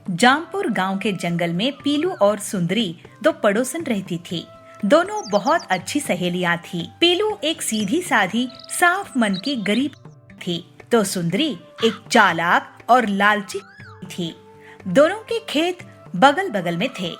जामपुर गांव के जंगल में पीलू और सुंदरी दो पड़ोसन रहती थी। दोनों बहुत अच्छी सहेलियां थी। पीलू एक सीधी साधी साफ मन की गरीब थी, तो सुंदरी एक चालाक और लालची थी। दोनों के खेत बगल बगल में थे।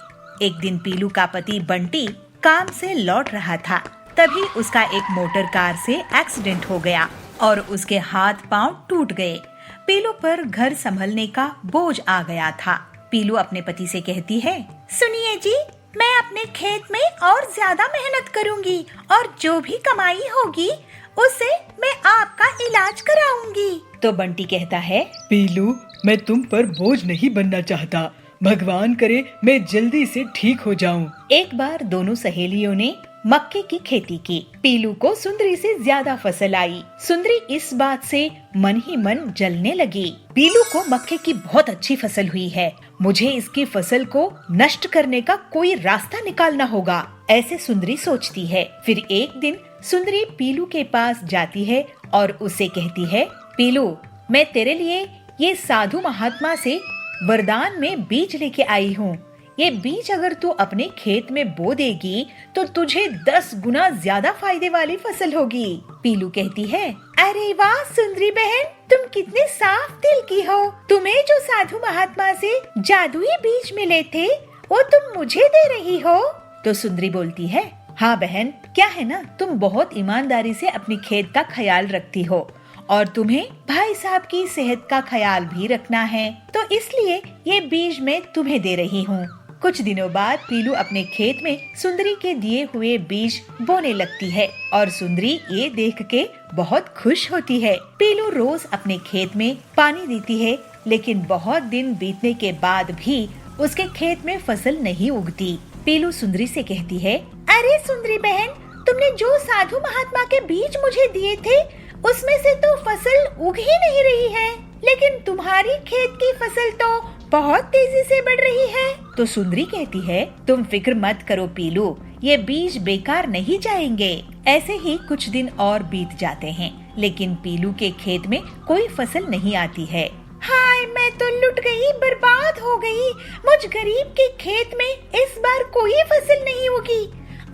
एक दिन पीलू का पति बंटी काम से लौट रहा था, तभी उसका एक मोटर कार से एक्सीडेंट हो गया और उसके हाथ पांव टूट गए। पीलू पर घर संभलने का बोझ आ गया था। पीलू अपने पति से कहती है, सुनिए जी, मैं अपने खेत में और ज्यादा मेहनत करूंगी और जो भी कमाई होगी उससे मैं आपका इलाज कराऊंगी। तो बंटी कहता है, पीलू, मैं तुम पर बोझ नहीं बनना चाहता। भगवान करे मैं जल्दी से ठीक हो जाऊं। एक बार दोनों सहेलियों ने मक्के की खेती की। पीलू को सुंदरी से ज्यादा फसल आई। सुंदरी इस बात से मन ही मन जलने लगी। पीलू को मक्के की बहुत अच्छी फसल हुई है, मुझे इसकी फसल को नष्ट करने का कोई रास्ता निकालना होगा, ऐसे सुंदरी सोचती है। फिर एक दिन सुंदरी पीलू के पास जाती है और उसे कहती है, पीलू, मैं तेरे लिए ये साधु महात्मा से वरदान में बीज लेके आई हूँ। ये बीज अगर तू अपने खेत में बो देगी तो तुझे 10 गुना ज्यादा फायदे वाली फसल होगी। पीलू कहती है, अरे वाह सुंदरी बहन, तुम कितने साफ दिल की हो। तुम्हें जो साधु महात्मा से जादुई बीज मिले थे वो तुम मुझे दे रही हो। तो सुंदरी बोलती है, हाँ बहन, क्या है ना, तुम बहुत ईमानदारी से अपनी खेत का ख्याल रखती हो और तुम्हें भाई साहब की सेहत का ख्याल भी रखना है, तो इसलिए ये बीज मैं तुम्हें दे रही हूँ। कुछ दिनों बाद पीलू अपने खेत में सुंदरी के दिए हुए बीज बोने लगती है और सुंदरी ये देख के बहुत खुश होती है। पीलू रोज अपने खेत में पानी देती है, लेकिन बहुत दिन बीतने के बाद भी उसके खेत में फसल नहीं उगती। पीलू सुंदरी से कहती है, अरे सुंदरी बहन, तुमने जो साधु महात्मा के बीज मुझे दिए थे उसमें से तो फसल उग ही नहीं रही है, लेकिन तुम्हारी खेत की फसल तो बहुत तेजी से बढ़ रही है। तो सुंदरी कहती है, तुम फिक्र मत करो पीलू, ये बीज बेकार नहीं जाएंगे। ऐसे ही कुछ दिन और बीत जाते हैं, लेकिन पीलू के खेत में कोई फसल नहीं आती है। हाय, मैं तो लुट गई, बर्बाद हो गई। मुझ गरीब के खेत में इस बार कोई फसल नहीं उगी।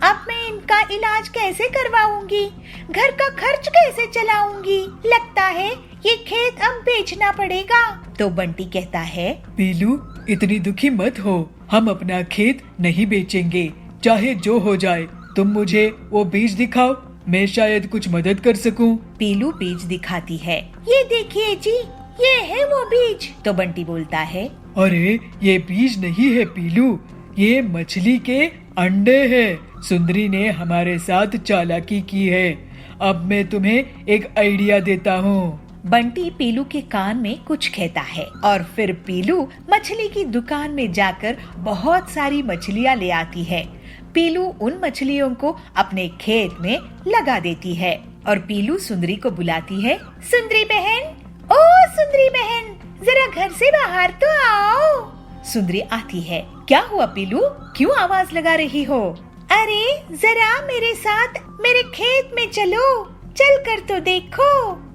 अब मैं इनका इलाज कैसे करवाऊंगी, घर का खर्च कैसे चलाऊंगी। लगता है ये खेत अब बेचना पड़ेगा। तो बंटी कहता है, पीलू, इतनी दुखी मत हो, हम अपना खेत नहीं बेचेंगे, चाहे जो हो जाए। तुम मुझे वो बीज दिखाओ, मैं शायद कुछ मदद कर सकूं। पीलू बीज दिखाती है। ये देखिए जी, ये है वो बीज। तो बंटी बोलता है, अरे ये बीज नहीं है पीलू, ये मछली के अंडे हैं। सुंदरी ने हमारे साथ चालाकी की है। अब मैं तुम्हें एक आइडिया देता हूँ। बंटी पीलू के कान में कुछ कहता है और फिर पीलू मछली की दुकान में जाकर बहुत सारी मछलियाँ ले आती है। पीलू उन मछलियों को अपने खेत में लगा देती है और पीलू सुंदरी को बुलाती है, सुंदरी बहन, ओ सुंदरी बहन, जरा घर से बाहर तो आओ। सुंदरी आती है। क्या हुआ पीलू, क्यों आवाज लगा रही हो? अरे जरा मेरे साथ मेरे खेत में चलो, चल कर तो देखो।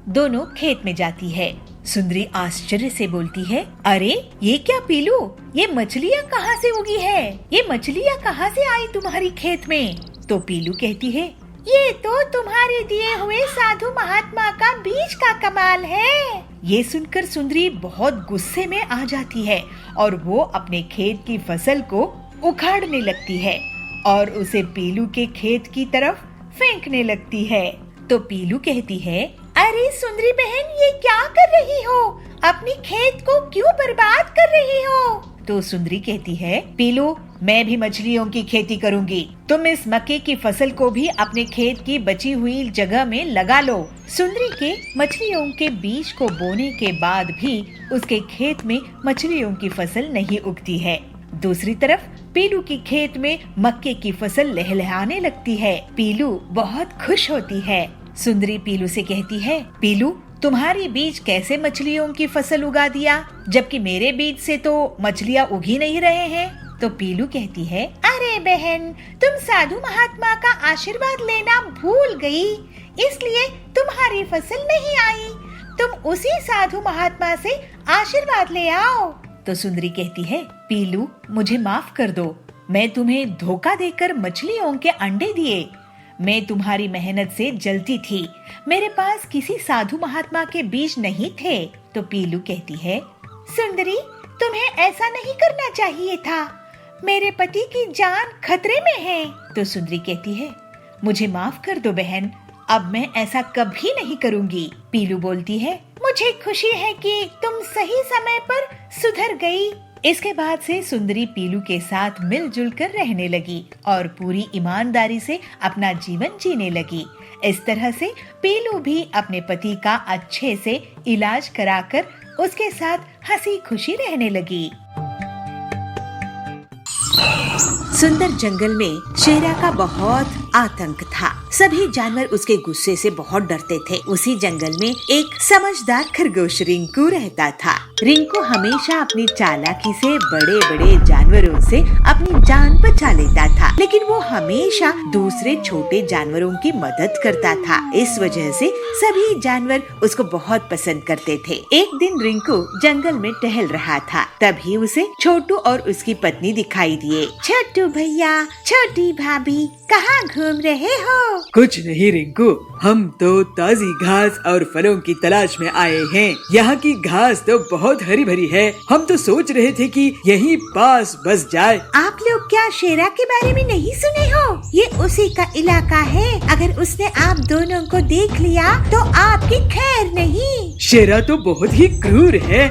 दोनों खेत में जाती है। सुंदरी आश्चर्य से बोलती है, अरे ये क्या पीलू, ये मछलियाँ कहाँ से उगी है? ये मछलियाँ कहाँ से आई तुम्हारी खेत में? तो पीलू कहती है, ये तो तुम्हारे दिए हुए साधु महात्मा का बीज का कमाल है। ये सुनकर सुंदरी बहुत गुस्से में आ जाती है और वो अपने खेत की फसल को उखाड़ने लगती है और उसे पीलू के खेत की तरफ फेंकने लगती है। तो पीलू कहती है, अरे सुंदरी बहन, ये क्या कर रही हो? अपनी खेत को क्यों बर्बाद कर रही हो? तो सुंदरी कहती है, पीलू, मैं भी मछलियों की खेती करूंगी। तुम इस मक्के की फसल को भी अपने खेत की बची हुई जगह में लगा लो। सुंदरी के मछलियों के बीज को बोने के बाद भी उसके खेत में मछलियों की फसल नहीं उगती है। दूसरी तरफ पीलू की खेत में मक्के की फसल लहलहाने लगती है। पीलू बहुत खुश होती है। सुंदरी पीलू से कहती है, पीलू, तुम्हारी बीज कैसे मछलियों की फसल उगा दिया, जबकि मेरे बीज से तो मछलियाँ उग ही नहीं रहे हैं। तो पीलू कहती है, अरे बहन, तुम साधु महात्मा का आशीर्वाद लेना भूल गई, इसलिए तुम्हारी फसल नहीं आई। तुम उसी साधु महात्मा से आशीर्वाद ले आओ। तो सुंदरी कहती है, पीलू मुझे माफ कर दो, मैं तुम्हें धोखा देकर मछलियों के अंडे दिए। मैं तुम्हारी मेहनत से जलती थी, मेरे पास किसी साधु महात्मा के बीज नहीं थे। तो पीलू कहती है, सुंदरी तुम्हें ऐसा नहीं करना चाहिए था, मेरे पति की जान खतरे में है। तो सुंदरी कहती है, मुझे माफ कर दो बहन, अब मैं ऐसा कभी नहीं करूंगी। पीलू बोलती है, मुझे खुशी है कि तुम सही समय पर सुधर गई। इसके बाद से सुंदरी पीलू के साथ मिलजुल कर रहने लगी और पूरी ईमानदारी से अपना जीवन जीने लगी। इस तरह से पीलू भी अपने पति का अच्छे से इलाज कराकर उसके साथ हंसी खुशी रहने लगी। सुंदर जंगल में शेरा का बहुत आतंक था। सभी जानवर उसके गुस्से से बहुत डरते थे। उसी जंगल में एक समझदार खरगोश रिंकू रहता था। रिंकू हमेशा अपनी चालाकी से बड़े बड़े जानवरों से अपनी जान बचा लेता था, लेकिन वो हमेशा दूसरे छोटे जानवरों की मदद करता था। इस वजह से सभी जानवर उसको बहुत पसंद करते थे। एक दिन रिंकू जंगल में टहल रहा था, तभी उसे छोटू और उसकी पत्नी दिखाई दिए। छोटू भैया, छोटी भाभी, कहाँ घूम रहे हो? कुछ नहीं रिंकू, हम तो ताजी घास और फलों की तलाश में आए हैं। यहाँ की घास तो बहुत हरी भरी है, हम तो सोच रहे थे कि यहीं पास बस जाए। आप लोग क्या शेरा के बारे में नहीं सुने हो? ये उसी का इलाका है, अगर उसने आप दोनों को देख लिया तो आपकी खैर नहीं। शेरा तो बहुत ही क्रूर है।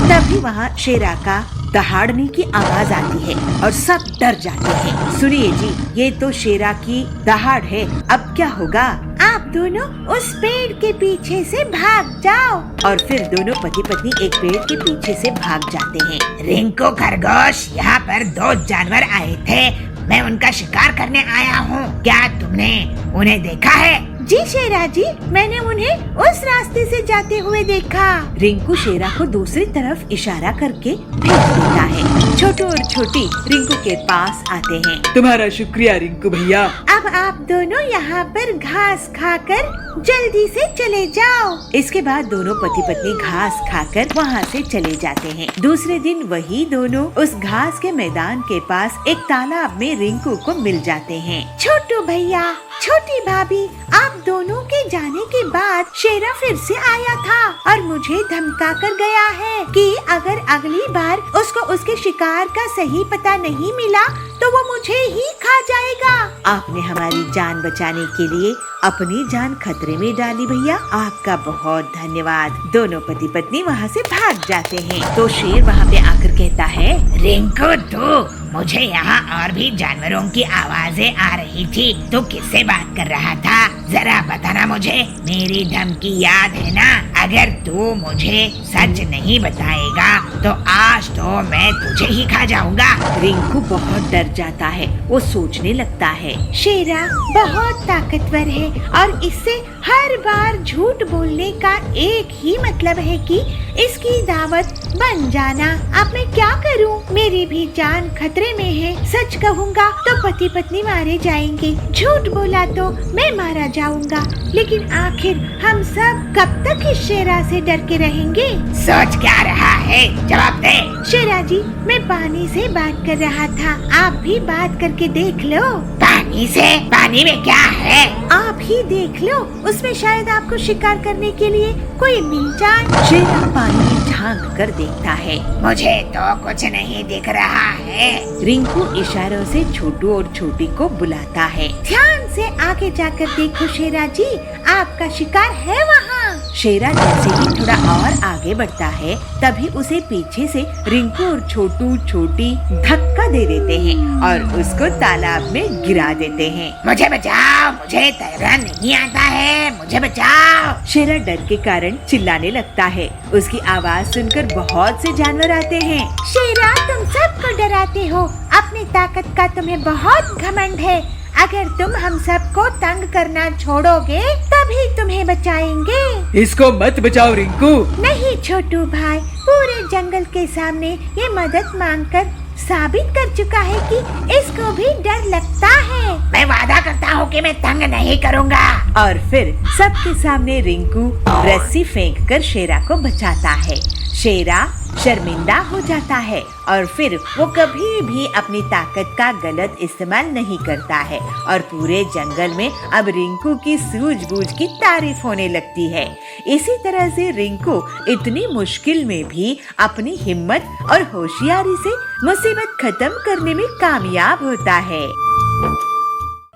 तभी वहाँ शेरा का दहाड़ने की आवाज आती है और सब डर जाते हैं। सुनिए जी, ये तो शेरा की दहाड़ है, अब क्या होगा? आप दोनों उस पेड़ के पीछे से भाग जाओ। और फिर दोनों पति पत्नी एक पेड़ के पीछे से भाग जाते हैं। रिंकू खरगोश, यहाँ पर 2 जानवर आए थे, मैं उनका शिकार करने आया हूँ, क्या तुमने उन्हें देखा है? जी शेरा जी, मैंने उन्हें उस रास्ते से जाते हुए देखा। रिंकू शेरा को दूसरी तरफ इशारा करके भेज देता है। छोटू और छोटी रिंकू के पास आते हैं। तुम्हारा शुक्रिया रिंकू भैया। अब आप दोनों यहाँ पर घास खाकर जल्दी से चले जाओ। इसके बाद दोनों पति पत्नी घास खाकर वहाँ से चले जाते हैं। दूसरे दिन वही दोनों उस घास के मैदान के पास एक तालाब में रिंकू को मिल जाते हैं। छोटू भैया, छोटी भाभी, आप दोनों के जाने के बाद शेरा फिर से आया था और मुझे धमका कर गया है कि अगर अगली बार उसको उसके शिकार का सही पता नहीं मिला तो वो मुझे ही खा जाएगा। आपने हमारी जान बचाने के लिए अपनी जान खतरे में डाली भैया, आपका बहुत धन्यवाद। दोनों पति पत्नी वहाँ से भाग जाते हैं। तो शेर वहाँ पे आकर कहता है, रिंकू तू, मुझे यहाँ और भी जानवरों की आवाजें आ रही थी, तू किससे बात कर रहा था? जरा बताना मुझे, मेरी धमकी याद है ना? अगर तू मुझे सच नहीं बताएगा तो आज तो मैं तुझे ही खा जाऊंगा। रिंकू बहुत डर जाता है। वो सोचने लगता है, शेरा बहुत ताकतवर है और इससे हर बार झूठ बोलने का एक ही मतलब है कि इसकी दावत बन जाना। अब मैं क्या करूं? मेरी भी जान खतरे में है। सच कहूंगा तो पति पत्नी मारे जाएंगे, झूठ बोला तो मैं मारा जाऊंगा। लेकिन आखिर हम सब कब तक इस शेरा से डर के रहेंगे? सोच क्या रहा है, जवाब दे। शेरा जी, मैं पानी से बात कर रहा था, आप भी बात करके देख लो। पानी से? पानी में क्या है? आप ही देख लो, उसमें शायद आपको शिकार करने के लिए कोई मिल जाए। शेरा पानी में झांक कर देखता है। मुझे तो कुछ नहीं दिख रहा है। रिंकू इशारों से छोटू और छोटी को बुलाता है। ध्यान से आगे जाकर देखो शेरा जी, आपका शिकार है वहाँ। शेरा जैसे ही थोड़ा और आगे बढ़ता है, तभी उसे पीछे से रिंकू और छोटू छोटी धक्का दे देते हैं और उसको तालाब में गिरा देते हैं। मुझे बचाओ, मुझे तैरना नहीं आता है, मुझे बचाओ। शेरा डर के कारण चिल्लाने लगता है। उसकी आवाज सुनकर बहुत से जानवर आते हैं। शेरा, तुम सबको डराते हो, अपनी ताकत का तुम्हें बहुत घमंड है। अगर तुम हम सबको तंग करना छोड़ोगे तभी तुम्हें बचाएंगे। इसको मत बचाओ रिंकू। नहीं छोटू भाई, पूरे जंगल के सामने ये मदद मांगकर साबित कर चुका है कि इसको भी डर लगता सकता है। मैं वादा करता हूँ कि मैं तंग नहीं करूँगा। और फिर सबके सामने रिंकू रस्सी फेंककर शेरा को बचाता है। शेरा शर्मिंदा हो जाता है और फिर वो कभी भी अपनी ताकत का गलत इस्तेमाल नहीं करता है और पूरे जंगल में अब रिंकू की सूझबूझ की तारीफ होने लगती है। इसी तरह से रिंकू इतनी मुश्किल में भी अपनी हिम्मत और होशियारी से मुसीबत खत्म करने में कामयाब होता है।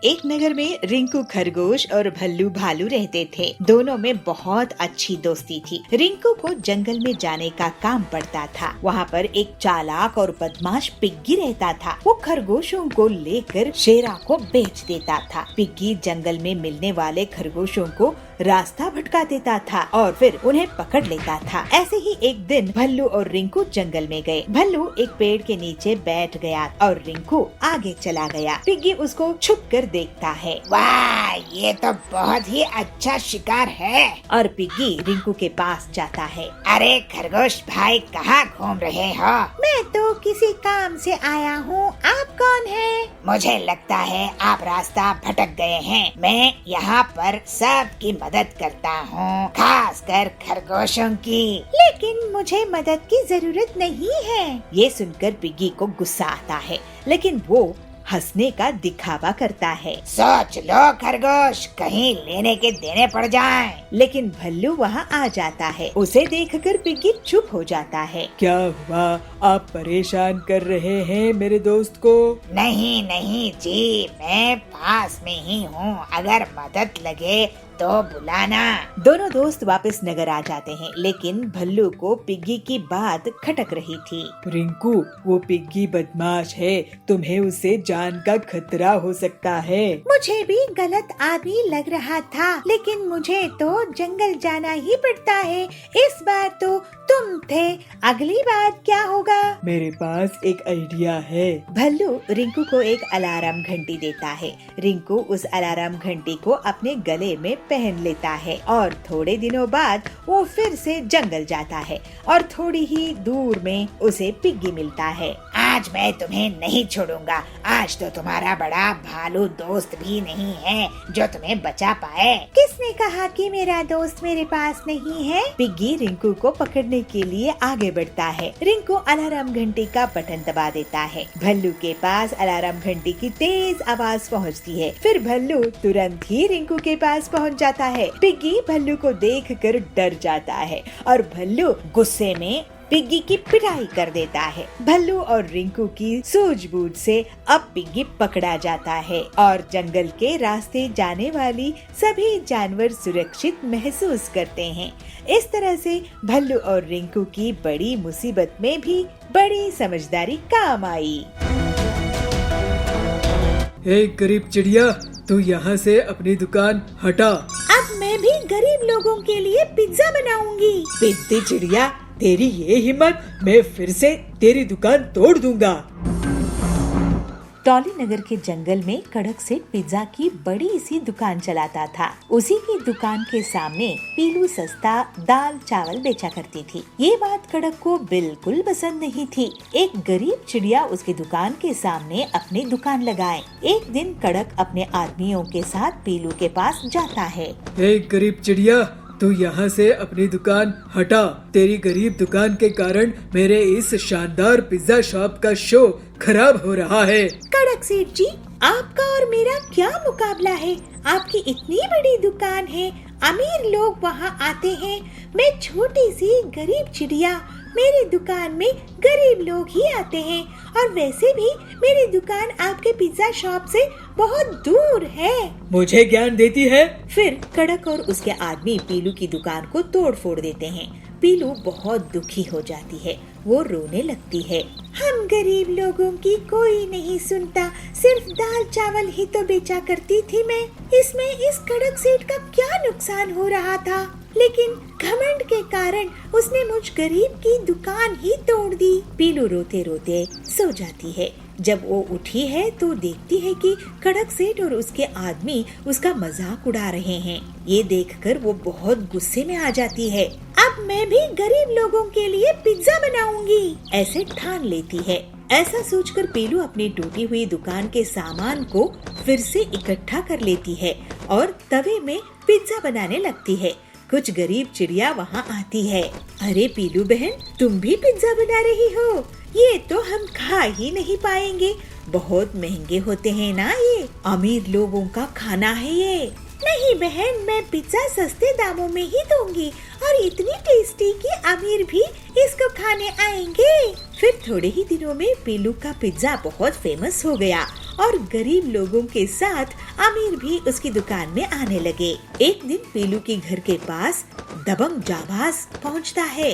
एक नगर में रिंकू खरगोश और भल्लू भालू रहते थे। दोनों में बहुत अच्छी दोस्ती थी। रिंकू को जंगल में जाने का काम पड़ता था। वहाँ पर एक चालाक और बदमाश पिग्गी रहता था। वो खरगोशों को लेकर शेरा को बेच देता था। पिग्गी जंगल में मिलने वाले खरगोशों को रास्ता भटका देता था और फिर उन्हें पकड़ लेता था। ऐसे ही एक दिन भल्लू और रिंकू जंगल में गए। भल्लू एक पेड़ के नीचे बैठ गया और रिंकू आगे चला गया। पिग्गी उसको छुप कर देखता है। वाह, ये तो बहुत ही अच्छा शिकार है। और पिग्गी रिंकू के पास जाता है। अरे खरगोश भाई, कहाँ घूम रहे हो? मैं तो किसी काम से आया हूँ। आप कौन हैं? मुझे लगता है आप रास्ता भटक गए हैं। मैं यहाँ पर सबकी मदद करता हूँ, खासकर खरगोशों की। लेकिन मुझे मदद की जरूरत नहीं है। ये सुनकर पिग्गी को गुस्सा आता है, लेकिन वो हंसने का दिखावा करता है। सोच लो खरगोश, कहीं लेने के देने पड़ जाएं। लेकिन भल्लू वहाँ आ जाता है। उसे देखकर पिग्गी चुप हो जाता है। क्या हुआ? आप परेशान कर रहे हैं मेरे दोस्त को? नहीं नहीं जी, मैं पास में ही हूँ। अगर मदद लगे तो बुलाना। दोनों दोस्त वापस नगर आ जाते हैं, लेकिन भल्लू को पिग्गी की बात खटक रही थी। रिंकू, वो पिग्गी बदमाश है, तुम्हें उससे जान का खतरा हो सकता है। मुझे भी गलत आदमी लग रहा था, लेकिन मुझे तो जंगल जाना ही पड़ता है। इस बार तो तुम थे, अगली बार क्या होगा? मेरे पास एक आइडिया है। भल्लू रिंकू को एक अलार्म घंटी देता है। रिंकू उस अलार्म घंटी को अपने गले में पहन लेता है और थोड़े दिनों बाद वो फिर से जंगल जाता है और थोड़ी ही दूर में उसे पिग्गी मिलता है। आज मैं तुम्हें नहीं छोड़ूंगा। आज तो तुम्हारा बड़ा भालू दोस्त भी नहीं है जो तुम्हें बचा पाए। किसने कहा कि मेरा दोस्त मेरे पास नहीं है? पिग्गी रिंकू को पकड़ने के लिए आगे बढ़ता है। रिंकू अलार्म घंटी का बटन दबा देता है। भल्लू के पास अलार्म घंटी की तेज आवाज पहुंचती है। फिर भल्लू तुरंत ही रिंकू के पास पहुंच जाता है। पिग्गी भल्लू को देखकर डर जाता है और भल्लू गुस्से में पिग्गी की पिटाई कर देता है। भल्लू और रिंकू की सूझबूझ से अब पिग्गी पकड़ा जाता है और जंगल के रास्ते जाने वाली सभी जानवर सुरक्षित महसूस करते हैं। इस तरह से भल्लू और रिंकू की बड़ी मुसीबत में भी बड़ी समझदारी काम आई। हे गरीब चिड़िया, तू यहाँ से अपनी दुकान हटा। अब मैं भी गरीब लोगों के लिए पिज्जा बनाऊंगी। पिद्दी चिड़िया, तेरी ये हिम्मत, मैं फिर से तेरी दुकान तोड़ दूंगा। टॉली नगर के जंगल में कड़क सेठ पिज्जा की बड़ी सी दुकान चलाता था। उसी की दुकान के सामने पीलू सस्ता दाल चावल बेचा करती थी। ये बात कड़क को बिल्कुल पसंद नहीं थी। एक गरीब चिड़िया उसकी दुकान के सामने अपनी दुकान लगाए। एक दिन कड़क अपने आदमियों के साथ पीलू के पास जाता है। हे गरीब चिड़िया, तू यहाँ से अपनी दुकान हटा। तेरी गरीब दुकान के कारण मेरे इस शानदार पिज्जा शॉप का शो खराब हो रहा है। कड़क सेठ जी, आपका और मेरा क्या मुकाबला है? आपकी इतनी बड़ी दुकान है, अमीर लोग वहाँ आते हैं। मैं छोटी सी गरीब चिड़िया, मेरी दुकान में गरीब लोग ही आते हैं और वैसे भी मेरी दुकान आपके पिज्जा शॉप से बहुत दूर है। मुझे ज्ञान देती है? फिर कड़क और उसके आदमी पीलू की दुकान को तोड़ फोड़ देते हैं। पीलू बहुत दुखी हो जाती है। वो रोने लगती है। हम गरीब लोगों की कोई नहीं सुनता, सिर्फ दाल चावल ही तो बेचा करती थी मैं। इसमें इस कड़क सेठ का क्या नुकसान हो रहा था? लेकिन घमंड के कारण उसने मुझ गरीब की दुकान ही तोड़ दी। पीलू रोते रोते सो जाती है। जब वो उठी है तो देखती है कि कड़क सेठ और उसके आदमी उसका मजाक उड़ा रहे हैं। ये देखकर वो बहुत गुस्से में आ जाती है। अब मैं भी गरीब लोगों के लिए पिज्जा बनाऊंगी, ऐसे ठान लेती है। ऐसा सोचकर पीलू अपनी टूटी हुई दुकान के सामान को फिर से इकट्ठा कर लेती है और तवे में पिज्जा बनाने लगती है। कुछ गरीब चिड़िया वहाँ आती है। अरे पीलू बहन, तुम भी पिज्जा बना रही हो? ये तो हम खा ही नहीं पाएंगे, बहुत महंगे होते हैं ना ये, अमीर लोगों का खाना है ये। नहीं बहन, मैं पिज्जा सस्ते दामों में ही दूंगी और इतनी टेस्टी कि अमीर भी इसको खाने आएंगे। फिर थोड़े ही दिनों में पीलू का पिज्जा बहुत फेमस हो गया और गरीब लोगों के साथ अमीर भी उसकी दुकान में आने लगे। एक दिन पीलू के घर के पास दबंग जाबाज पहुंचता है।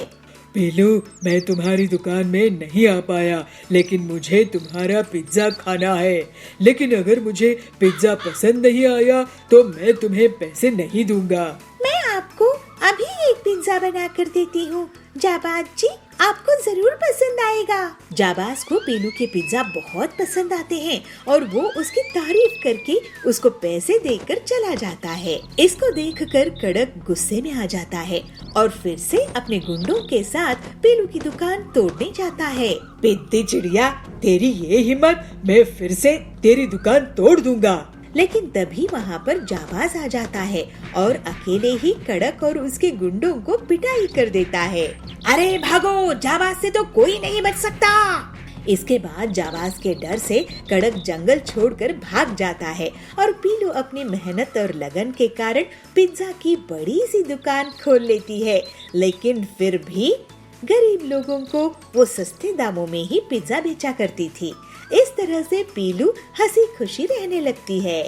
पीलू, मैं तुम्हारी दुकान में नहीं आ पाया, लेकिन मुझे तुम्हारा पिज्जा खाना है। लेकिन अगर मुझे पिज्जा पसंद नहीं आया तो मैं तुम्हें पैसे नहीं दूंगा। मैं आपको अभी एक पिज्जा बना कर देती हूँ जाबाज जी, आपको जरूर पसंद आएगा। जाबाज को पीलू के पिज्जा बहुत पसंद आते हैं और वो उसकी तारीफ करके उसको पैसे देकर चला जाता है। इसको देखकर कड़क गुस्से में आ जाता है और फिर से अपने गुंडों के साथ पीलू की दुकान तोड़ने जाता है। पिद्दी चिड़िया, तेरी ये हिम्मत, मैं फिर से तेरी दुकान तोड़ दूंगा। लेकिन तभी वहाँ पर जाबाज आ जाता है और अकेले ही कड़क और उसके गुंडों को पिटाई कर देता है। अरे भागो, जाबाज से तो कोई नहीं बच सकता। इसके बाद जाबाज के डर से कड़क जंगल छोड़कर भाग जाता है और पीलू अपनी मेहनत और लगन के कारण पिज्जा की बड़ी सी दुकान खोल लेती है। लेकिन फिर भी गरीब लोगों को वो सस्ते दामों में ही पिज्जा बेचा करती थी। इस तरह से पीलू हंसी खुशी रहने लगती है।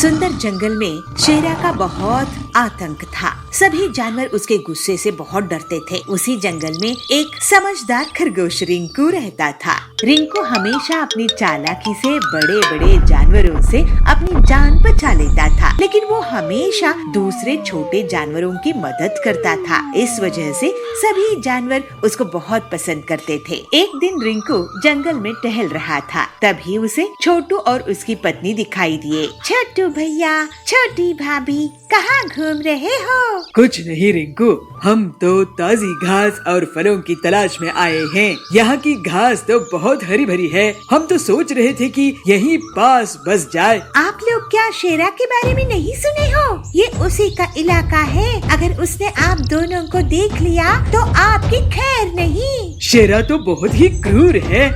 सुंदर जंगल में शेरा का बहुत आतंक था। सभी जानवर उसके गुस्से से बहुत डरते थे। उसी जंगल में एक समझदार खरगोश रिंकू रहता था। रिंकू हमेशा अपनी चालाकी से बड़े बड़े जानवरों से अपनी जान बचा लेता था, लेकिन वो हमेशा दूसरे छोटे जानवरों की मदद करता था। इस वजह से सभी जानवर उसको बहुत पसंद करते थे। एक दिन रिंकू जंगल में टहल रहा था, तभी उसे छोटू और उसकी पत्नी दिखाई दिए। छोटू भैया, छोटी भाभी, कहाँ घूम रहे हो? कुछ नहीं रिंकू, हम तो ताजी घास और फलों की तलाश में आए हैं। यहाँ की घास तो बहुत हरी भरी है, हम तो सोच रहे थे कि यहीं पास बस जाए। आप लोग क्या शेरा के बारे में नहीं सुने हो? ये उसी का इलाका है। अगर उसने आप दोनों को देख लिया तो आपकी खैर नहीं। शेरा तो बहुत ही क्रूर है।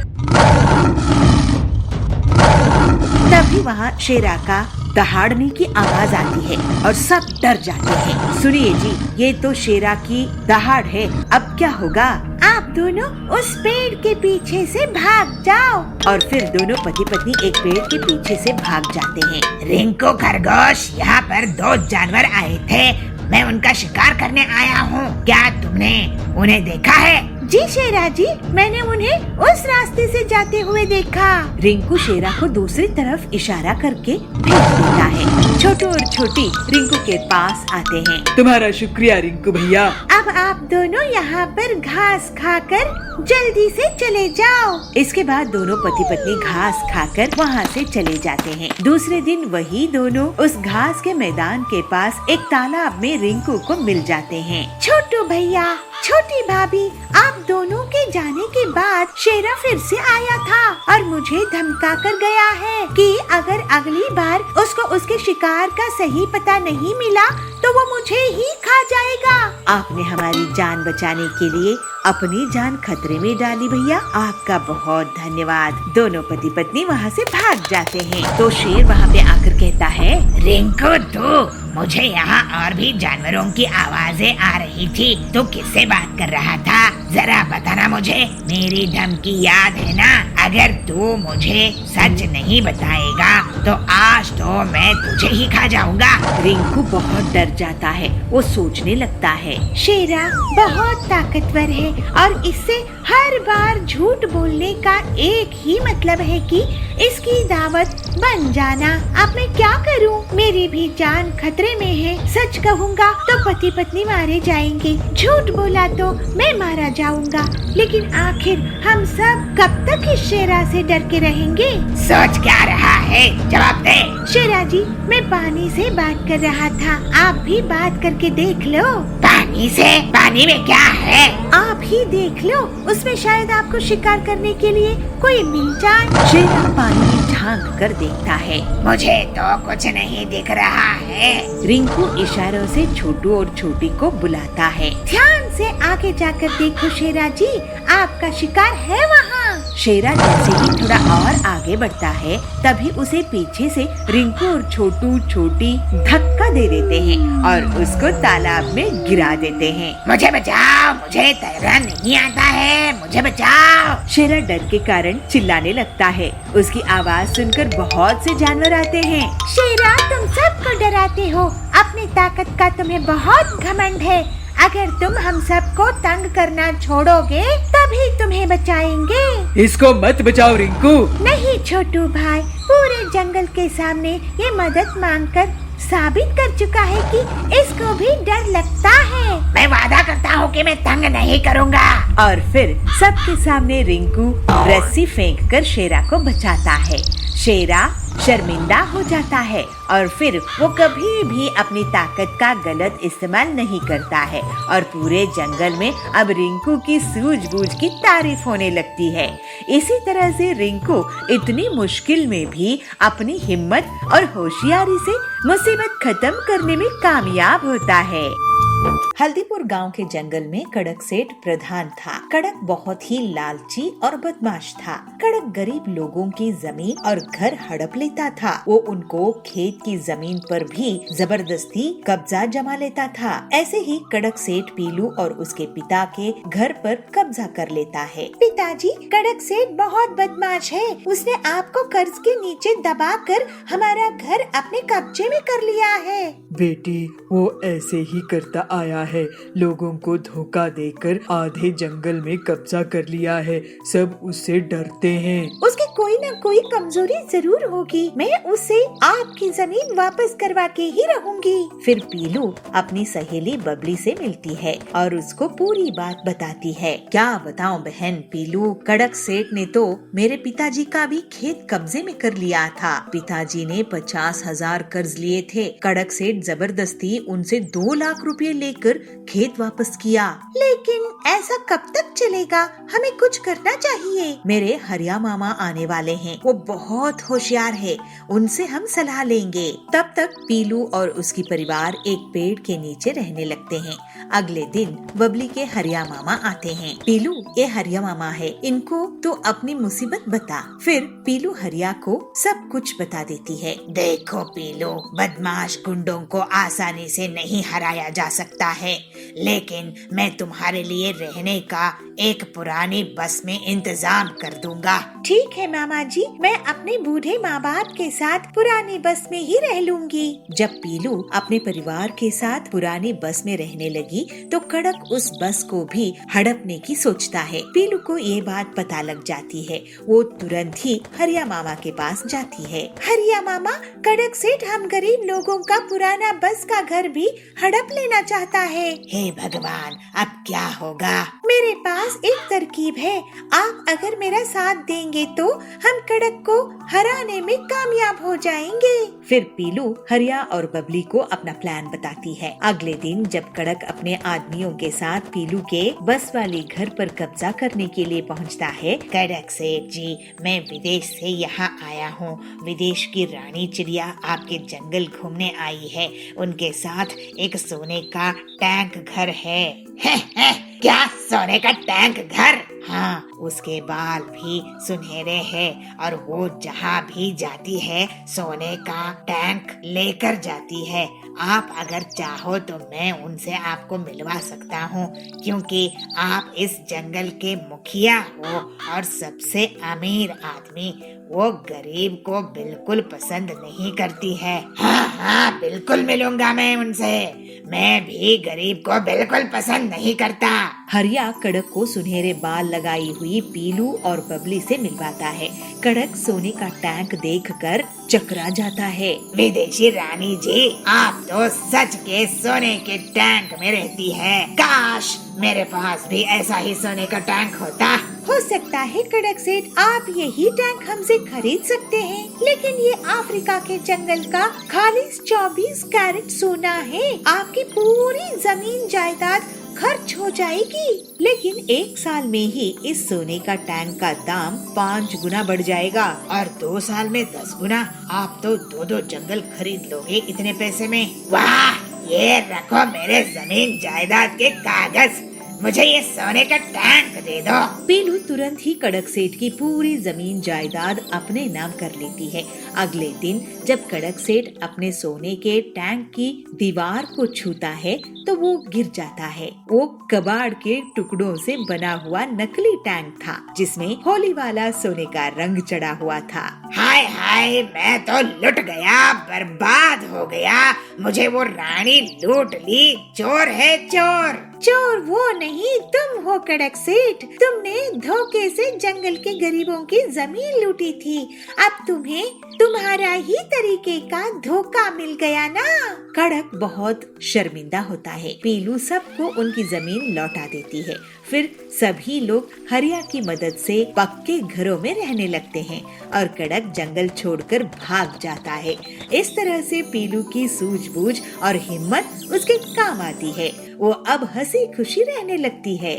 तभी वहाँ शेरा का दहाड़ने की आवाज आती है और सब डर जाते हैं। सुनिए जी, ये तो शेरा की दहाड़ है, अब क्या होगा? आप दोनों उस पेड़ के पीछे से भाग जाओ। और फिर दोनों पति पत्नी एक पेड़ के पीछे से भाग जाते हैं। रिंकू खरगोश, यहाँ पर 2 जानवर आए थे, मैं उनका शिकार करने आया हूँ। क्या तुमने उन्हें देखा है? जी शेरा जी, मैंने उन्हें उस रास्ते से जाते हुए देखा। रिंकू शेरा को दूसरी तरफ इशारा करके भेज देता है। छोटू और छोटी रिंकू के पास आते हैं। तुम्हारा शुक्रिया रिंकू भैया। अब आप दोनों यहाँ पर घास खाकर जल्दी से चले जाओ। इसके बाद दोनों पति पत्नी घास खाकर वहाँ से चले जाते हैं। दूसरे दिन वही दोनों उस घास के मैदान के पास एक तालाब में रिंकू को मिल जाते हैं। छोटू भैया, छोटी भाभी, आप दोनों के जाने के बाद शेरा फिर से आया था और मुझे धमका कर गया है कि अगर अगली बार उसको उसके शिकार का सही पता नहीं मिला तो वो मुझे ही खा जाएगा। आपने हमारी जान बचाने के लिए अपनी जान खतरे में डाली भैया, आपका बहुत धन्यवाद। दोनों पति पत्नी वहाँ से भाग जाते हैं। तो शेर वहाँ पे आकर कहता है, रिंकू, तू मुझे यहाँ और भी जानवरों की आवाजें आ रही थी, तू किससे बात कर रहा था? जरा बताना मुझे, मेरी धमकी याद है ना? अगर तू मुझे सच नहीं बताएगा तो आज तो मैं तुझे ही खा जाऊंगा। रिंकू बहुत डर जाता है। वो सोचने लगता है, शेरा बहुत ताकतवर है और इससे हर बार झूठ बोलने का एक ही मतलब है कि इसकी दावत बन जाना। अब मैं मैं क्या करूं? मेरी भी जान खतरे में है। सच कहूंगा तो पति पत्नी मारे जाएंगे, झूठ बोला तो मैं मारा जाऊंगा। लेकिन आखिर हम सब कब तक इस शेरा से डर के रहेंगे? सोच क्या रहा है, जवाब दे। शेरा जी, मैं पानी से बात कर रहा था, आप भी बात करके देख लो। पानी से? पानी में क्या है? आप ही देख लो, उसमें शायद आपको शिकार करने के लिए कोई मिल जाए। शेरा पानी में झांक कर देखता है। मुझे तो कुछ नहीं दिख रहा है। रिंकू इशारों से छोटू और छोटी को बुलाता है। ध्यान से आगे जाकर देखो शेरा जी, आपका शिकार है वहाँ। शेरा जैसे ही थोड़ा और आगे बढ़ता है, तभी उसे पीछे से रिंकू और छोटू छोटी धक्का दे देते हैं और उसको तालाब में गिरा देते हैं। मुझे बचाओ, मुझे तैरना नहीं आता है, मुझे बचाओ। शेरा डर के कारण चिल्लाने लगता है। उसकी आवाज सुनकर बहुत से जानवर आते हैं। शेरा, तुम सबको डराते हो, अपनी ताकत का तुम्हें बहुत घमंड है। अगर तुम हम सबको तंग करना छोड़ोगे तभी तुम्हें बचाएंगे। इसको मत बचाओ रिंकू। नहीं छोटू भाई, पूरे जंगल के सामने ये मदद मांगकर साबित कर चुका है कि इसको भी डर लगता है। मैं वादा करता हूँ कि मैं तंग नहीं करूँगा। और फिर सबके सामने रिंकू रस्सी फेंककर शेरा को बचाता है। शेरा शर्मिंदा हो जाता है और फिर वो कभी भी अपनी ताकत का गलत इस्तेमाल नहीं करता है और पूरे जंगल में अब रिंकू की सूझबूझ की तारीफ होने लगती है। इसी तरह से रिंकू इतनी मुश्किल में भी अपनी हिम्मत और होशियारी से मुसीबत खत्म करने में कामयाब होता है। हल्दीपुर गांव के जंगल में कड़क सेठ प्रधान था। कड़क बहुत ही लालची और बदमाश था। कड़क गरीब लोगों की जमीन और घर हड़प लेता था। वो उनको खेत की जमीन पर भी जबरदस्ती कब्जा जमा लेता था। ऐसे ही कड़क सेठ पीलू और उसके पिता के घर पर कब्जा कर लेता है। पिताजी, कड़क सेठ बहुत बदमाश है। उसने आपको कर्ज के नीचे दबाकर हमारा घर अपने कब्जे में कर लिया है। बेटी, वो ऐसे ही करता आया है। लोगों को धोखा देकर आधे जंगल में कब्जा कर लिया है। सब उससे डरते हैं। उसकी कोई न कोई कमजोरी जरूर होगी। मैं उससे आपकी जमीन वापस करवा के ही रहूंगी। फिर पीलू अपनी सहेली बबली से मिलती है और उसको पूरी बात बताती है। क्या बताऊं बहन पीलू, कड़क सेठ ने तो मेरे पिताजी का भी खेत कब्जे में कर लिया था। पिताजी ने 50,000 कर्ज लिए थे। कड़क सेठ जबरदस्ती उनसे 2 लाख रुपए लेकर खेत वापस किया। लेकिन ऐसा कब तक चलेगा? हमें कुछ करना चाहिए। मेरे हरिया मामा आने वाले हैं। वो बहुत होशियार है, उनसे हम सलाह लेंगे। तब तक पीलू और उसकी परिवार एक पेड़ के नीचे रहने लगते हैं। अगले दिन बबली के हरिया मामा आते हैं। पीलू, ये हरिया मामा है, इनको तो अपनी मुसीबत बता। फिर पीलू हरिया को सब कुछ बता देती है। देखो पीलू, बदमाश गुंडों को आसानी से नहीं हराया जा सकता है, लेकिन मैं तुम्हारे लिए रहने का एक पुरानी बस में इंतजाम कर दूंगा। ठीक है मामा जी, मैं अपने बूढ़े माँ बाप के साथ पुरानी बस में ही रह लूंगी। जब पीलू अपने परिवार के साथ पुरानी बस में रहने लगी तो कड़क उस बस को भी हड़पने की सोचता है। पीलू को ये बात पता लग जाती है। वो तुरंत ही हरिया मामा के पास जाती है। हरिया मामा, कड़क सेठ हम गरीब लोगों का पुराना बस का घर भी हड़प लेना चाहता है। हे भगवान, अब क्या होगा? मेरे पास एक तरकीब है। आप अगर मेरा साथ देंगे तो हम कड़क को हराने में कामयाब हो जाएंगे। फिर पीलू हरिया और बबली को अपना प्लान बताती है। अगले दिन जब कड़क अपने आदमियों के साथ पीलू के बस वाले घर पर कब्जा करने के लिए पहुंचता है। कड़क सेठ जी, मैं विदेश से यहाँ आया हूँ। विदेश की रानी चिड़िया आपके जंगल घूमने आई है। उनके साथ एक सोने का टैंक घर है। क्या सोने का टैंक घर? हाँ, उसके बाल भी सुनहरे हैं और वो जहाँ भी जाती है सोने का टैंक लेकर जाती है। आप अगर चाहो तो मैं उनसे आपको मिलवा सकता हूँ, क्योंकि आप इस जंगल के मुखिया हो और सबसे अमीर आदमी। वो गरीब को बिल्कुल पसंद नहीं करती है। हाँ हाँ, बिल्कुल मिलूंगा मैं उनसे। मैं भी गरीब को बिल्कुल पसंद नहीं करता। हरिया कड़क को सुनहरे बाल लगाई हुई पीलू और बबली से मिलवाता है। कड़क सोने का टैंक देखकर चकरा जाता है। विदेशी रानी जी, आप तो सच के सोने के टैंक में रहती है। काश मेरे पास भी ऐसा ही सोने का टैंक होता। हो सकता है कड़क सेठ, आप यही टैंक हमसे खरीद सकते हैं, लेकिन ये अफ्रीका के जंगल का खालिस 24 कैरेट सोना है। आपकी पूरी जमीन जायदाद खर्च हो जाएगी। लेकिन 1 साल में ही इस सोने का टैंक का दाम 5 गुना बढ़ जाएगा। और 2 साल में 10 गुना। आप तो 2 जंगल खरीद लोगे इतने पैसे में। वाह, ये रखो मेरे जमीन जायदाद के कागज। मुझे ये सोने का टैंक दे दो। पीलू तुरंत ही कड़क सेठ की पूरी जमीन जायदाद अपने नाम कर लेती है। अगले दिन जब कड़क सेठ अपने सोने के टैंक की दीवार को छूता है तो वो गिर जाता है। वो कबाड़ के टुकड़ों से बना हुआ नकली टैंक था, जिसमें होली वाला सोने का रंग चढ़ा हुआ था। हाय हाय, मैं तो लुट गया, बर्बाद हो गया। मुझे वो रानी लूट ली। चोर है चोर। चोर वो नहीं, तुम हो कड़क सेठ। तुमने धोखे से जंगल के गरीबों की जमीन लूटी थी। अब तुम्हें तुम्हारा ही तरीके का धोखा मिल गया ना। कड़क बहुत शर्मिंदा होता है। पीलू सबको उनकी जमीन लौटा देती है। फिर सभी लोग हरिया की मदद से पक्के घरों में रहने लगते हैं और कड़क जंगल छोड़कर भाग जाता है। इस तरह से पीलू की सूझबूझ और हिम्मत उसके काम आती है। वो अब हंसी खुशी रहने लगती है।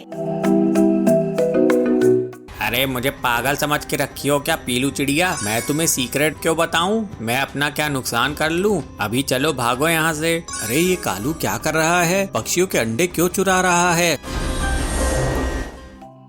अरे मुझे पागल समझ के रखी हो क्या पीलू चिड़िया? मैं तुम्हें सीक्रेट क्यों बताऊं? मैं अपना क्या नुकसान कर लूं? अभी चलो भागो यहाँ से। अरे ये कालू क्या कर रहा है? पक्षियों के अंडे क्यों चुरा रहा है?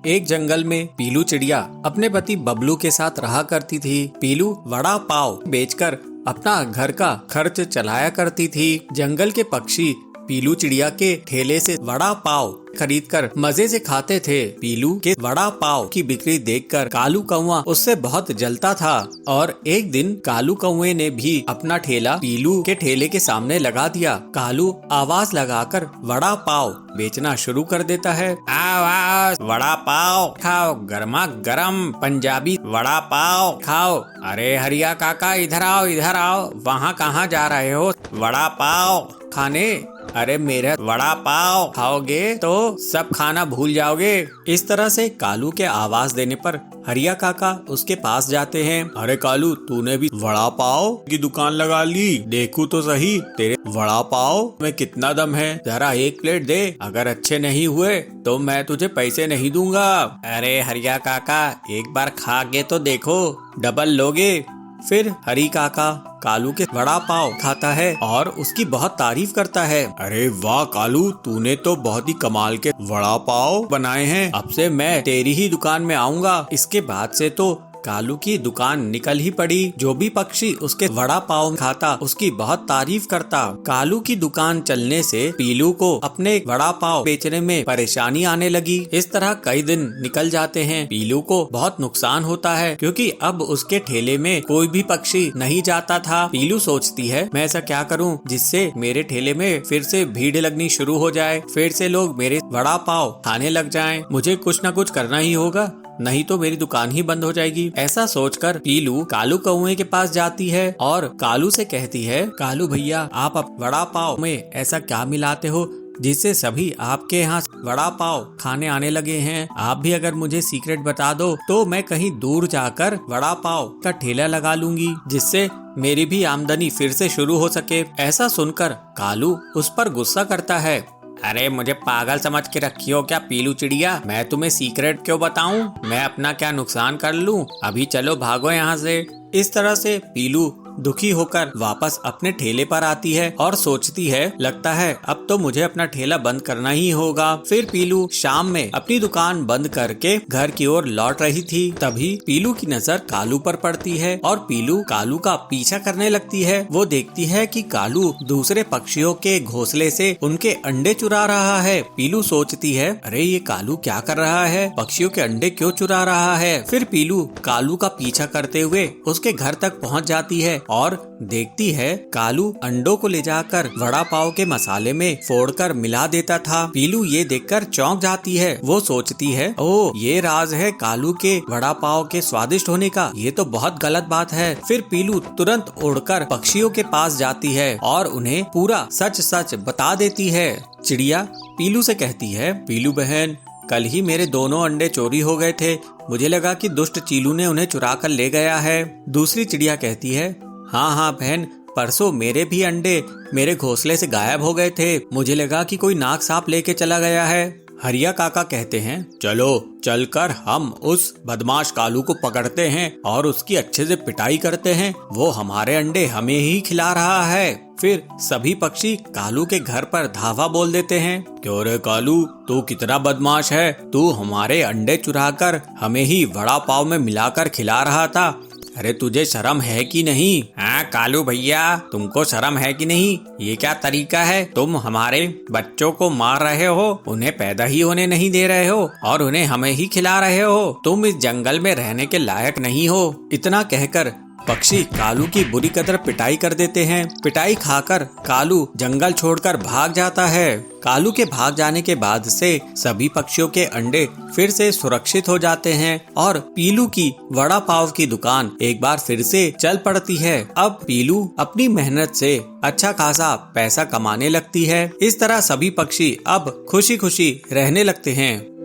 एक जंगल में पीलू चिड़िया अपने पति बबलू के साथ रहा करती थी। पीलू वड़ा पाव बेचकर अपना घर का खर्च चलाया करती थी। जंगल के पक्षी पीलू चिड़िया के ठेले से वड़ा पाव खरीदकर मजे से खाते थे। पीलू के वड़ा पाव की बिक्री देखकर कालू कौवा उससे बहुत जलता था और एक दिन कालू कौवे ने भी अपना ठेला पीलू के ठेले के सामने लगा दिया। कालू आवाज लगाकर वड़ा पाव बेचना शुरू कर देता है। आओ आओ, वड़ा पाव खाओ, गर्मा गर्म पंजाबी वड़ा पाव खाओ। अरे हरिया काका, इधर आओ इधर आओ। वहाँ कहाँ जा रहे हो? वड़ा पाव खाने? अरे मेरा वड़ा पाव खाओगे तो सब खाना भूल जाओगे। इस तरह से कालू के आवाज देने पर हरिया काका उसके पास जाते हैं। अरे कालू, तूने भी वड़ा पाव की दुकान लगा ली? देखूं तो सही तेरे वड़ा पाव में कितना दम है। जरा एक प्लेट दे, अगर अच्छे नहीं हुए तो मैं तुझे पैसे नहीं दूंगा। अरे हरिया काका, एक बार खा के तो देखो, डबल लोगे। फिर हरी काका कालू के वड़ा पाव खाता है और उसकी बहुत तारीफ करता है। अरे वाह कालू, तूने तो बहुत ही कमाल के वड़ा पाव बनाए हैं। अब से मैं तेरी ही दुकान में आऊंगा। इसके बाद से तो कालू की दुकान निकल ही पड़ी। जो भी पक्षी उसके वड़ा पाव खाता उसकी बहुत तारीफ करता। कालू की दुकान चलने से पीलू को अपने वड़ा पाव बेचने में परेशानी आने लगी। इस तरह कई दिन निकल जाते हैं। पीलू को बहुत नुकसान होता है क्योंकि अब उसके ठेले में कोई भी पक्षी नहीं जाता था। पीलू सोचती है, मैं ऐसा क्या करूं जिससे मेरे ठेले में फिर से भीड़ लगनी शुरू हो जाए, फिर से लोग मेरे वड़ा पाव खाने लग जाएं। मुझे कुछ न कुछ करना ही होगा, नहीं तो मेरी दुकान ही बंद हो जाएगी। ऐसा सोचकर पीलू कालू कौवे के पास जाती है और कालू से कहती है, कालू भैया, आप वड़ा पाव में ऐसा क्या मिलाते हो जिससे सभी आपके यहाँ वड़ा पाव खाने आने लगे हैं? आप भी अगर मुझे सीक्रेट बता दो तो मैं कहीं दूर जाकर वड़ा पाव का ठेला लगा लूंगी, जिससे मेरी भी आमदनी फिर से शुरू हो सके। ऐसा सुनकर कालू उस पर गुस्सा करता है। अरे मुझे पागल समझ के रखी हो क्या पीलू चिड़िया? मैं तुम्हें सीक्रेट क्यों बताऊं? मैं अपना क्या नुकसान कर लूं? अभी चलो भागो यहाँ से। इस तरह से पीलू दुखी होकर वापस अपने ठेले पर आती है और सोचती है लगता है अब तो मुझे अपना ठेला बंद करना ही होगा। फिर पीलू शाम में अपनी दुकान बंद करके घर की ओर लौट रही थी। तभी पीलू की नजर कालू पर पड़ती है और पीलू कालू का पीछा करने लगती है। वो देखती है कि कालू दूसरे पक्षियों के घोंसले से उनके अंडे चुरा रहा है। पीलू सोचती है अरे ये कालू क्या कर रहा है, पक्षियों के अंडे क्यों चुरा रहा है। फिर पीलू कालू का पीछा करते हुए उसके घर तक पहुंच जाती है और देखती है कालू अंडों को ले जाकर वड़ा पाव के मसाले में फोड़कर मिला देता था। पीलू ये देखकर चौंक जाती है। वो सोचती है ओह ये राज है कालू के वड़ा पाव के स्वादिष्ट होने का, ये तो बहुत गलत बात है। फिर पीलू तुरंत उड़कर पक्षियों के पास जाती है और उन्हें पूरा सच सच बता देती है। चिड़िया पीलू से कहती है पीलू बहन कल ही मेरे दोनों अंडे चोरी हो गए थे, मुझे लगा कि दुष्ट चीलू ने उन्हें चुरा कर ले गया है। दूसरी चिड़िया कहती है हाँ बहन परसों मेरे भी अंडे मेरे घोंसले से गायब हो गए थे, मुझे लगा कि कोई नाग सांप लेके चला गया है। हरिया काका कहते हैं चलो चलकर हम उस बदमाश कालू को पकड़ते हैं और उसकी अच्छे से पिटाई करते हैं, वो हमारे अंडे हमें ही खिला रहा है। फिर सभी पक्षी कालू के घर पर धावा बोल देते हैं क्यों रे कालू तू कितना बदमाश है, तू हमारे अंडे चुराकर हमें ही वड़ा पाव में मिलाकर खिला रहा था, अरे तुझे शर्म है कि नहीं। हाँ कालू भैया तुमको शर्म है कि नहीं, ये क्या तरीका है, तुम हमारे बच्चों को मार रहे हो, उन्हें पैदा ही होने नहीं दे रहे हो और उन्हें हमें ही खिला रहे हो, तुम इस जंगल में रहने के लायक नहीं हो। इतना कहकर पक्षी कालू की बुरी कदर पिटाई कर देते हैं। पिटाई खाकर कालू जंगल छोड़कर भाग जाता है। कालू के भाग जाने के बाद से सभी पक्षियों के अंडे फिर से सुरक्षित हो जाते हैं और पीलू की वड़ा पाव की दुकान एक बार फिर से चल पड़ती है। अब पीलू अपनी मेहनत से अच्छा खासा पैसा कमाने लगती है। इस तरह सभी पक्षी अब खुशी खुशी रहने लगते हैं।